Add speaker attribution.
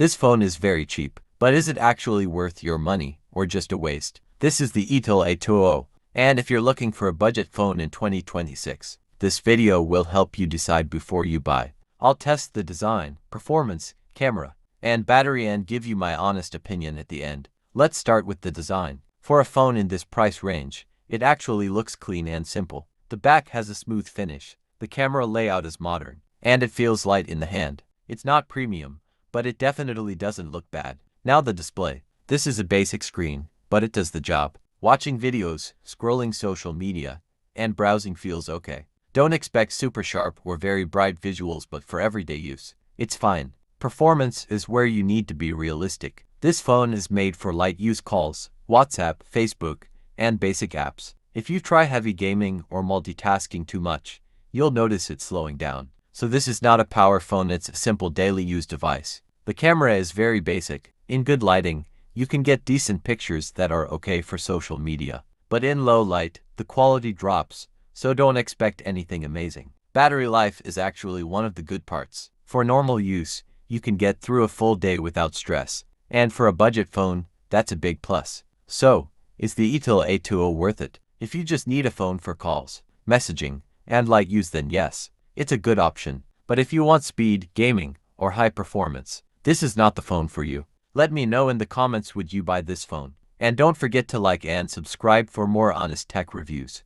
Speaker 1: This phone is very cheap, but is it actually worth your money or just a waste? This is the itel A200, and if you're looking for a budget phone in 2026, this video will help you decide before you buy. I'll test the design, performance, camera, and battery and give you my honest opinion at the end. Let's start with the design. For a phone in this price range, it actually looks clean and simple. The back has a smooth finish, the camera layout is modern, and it feels light in the hand. It's not premium, but it definitely doesn't look bad. Now the display. This is a basic screen, but it does the job. Watching videos, scrolling social media, and browsing feels okay. Don't expect super sharp or very bright visuals, but for everyday use, it's fine. Performance is where you need to be realistic. This phone is made for light use calls, WhatsApp, Facebook, and basic apps. If you try heavy gaming or multitasking too much, you'll notice it slowing down. So this is not a power phone, it's a simple daily use device. The camera is very basic. In good lighting, you can get decent pictures that are okay for social media. But in low light, the quality drops, so don't expect anything amazing. Battery life is actually one of the good parts. For normal use, you can get through a full day without stress. And for a budget phone, that's a big plus. So, is the itel A200 worth it? If you just need a phone for calls, messaging, and light use, then yes, it's a good option. But if you want speed, gaming, or high performance, this is not the phone for you. Let me know in the comments, would you buy this phone? And don't forget to like and subscribe for more honest tech reviews.